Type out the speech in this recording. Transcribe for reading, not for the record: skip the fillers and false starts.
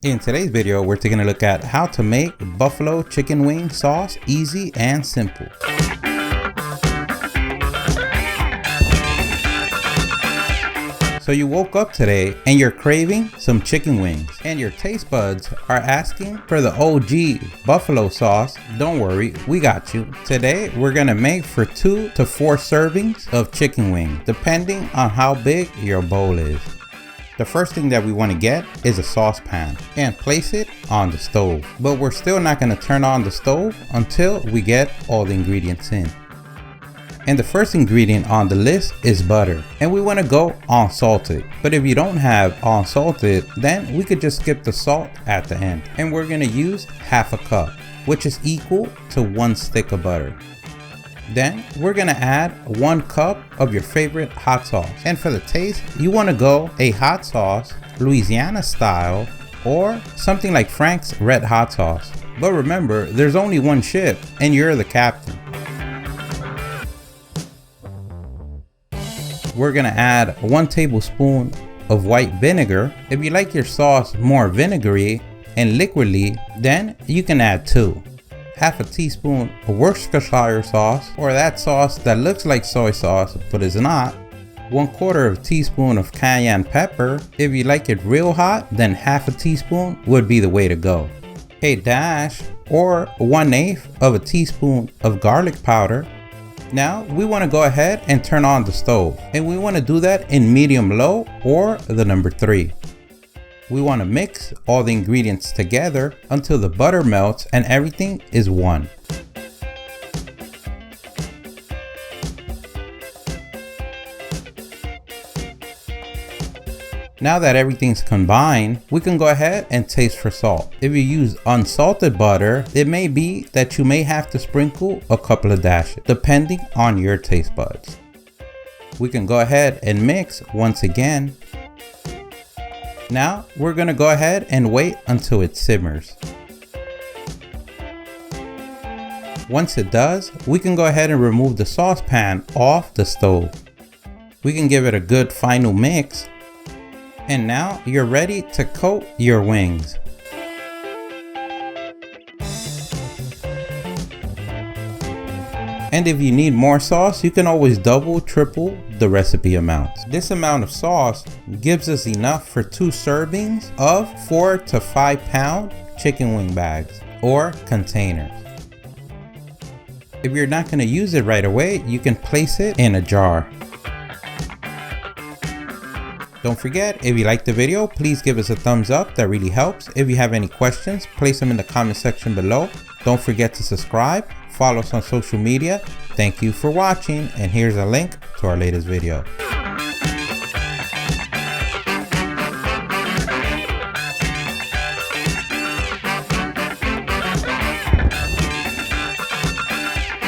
In today's video, we're taking a look at how to make buffalo chicken wing sauce easy and simple. So you woke up today and you're craving some chicken wings and your taste buds are asking for the OG buffalo sauce. Don't worry, we got you. Today we're gonna make for 2 to 4 servings of chicken wings, depending on how big your bowl is. The first thing that we want to get is a saucepan and place it on the stove. But we're still not going to turn on the stove until we get all the ingredients in. And the first ingredient on the list is butter. And we want to go unsalted. But if you don't have unsalted, then we could just skip the salt at the end. And we're going to use half a cup, which is equal to 1 stick of butter. Then we're gonna add 1 cup of your favorite hot sauce. And for the taste, you wanna go a hot sauce, Louisiana style, or something like Frank's red hot sauce. But remember, there's only 1 ship and you're the captain. We're gonna add 1 tablespoon of white vinegar. If you like your sauce more vinegary and liquidy, then you can add 2. Half a teaspoon of Worcestershire sauce, or that sauce that looks like soy sauce but is not. 1/4 teaspoon of cayenne pepper. If you like it real hot, then half a teaspoon would be the way to go. A dash or 1/8 of a teaspoon of garlic powder. Now we want to go ahead and turn on the stove, and we want to do that in medium low or the number 3. We want to mix all the ingredients together until the butter melts and everything is one. Now that everything's combined, we can go ahead and taste for salt. If you use unsalted butter, it may be that you may have to sprinkle a couple of dashes, depending on your taste buds. We can go ahead and mix once again. Now we're gonna go ahead and wait until it simmers. Once it does, we can go ahead and remove the saucepan off the stove. We can give it a good final mix. And now you're ready to coat your wings. And if you need more sauce, you can always double, triple the recipe amounts. This amount of sauce gives us enough for 2 servings of 4 to 5 pound chicken wing bags or containers. If you're not going to use it right away, you can place it in a jar. Don't forget, if you liked the video, please give us a thumbs up. That really helps. If you have any questions, place them in the comment section below. Don't forget to subscribe. Follow us on social media. Thank you for watching, and here's a link to our latest video.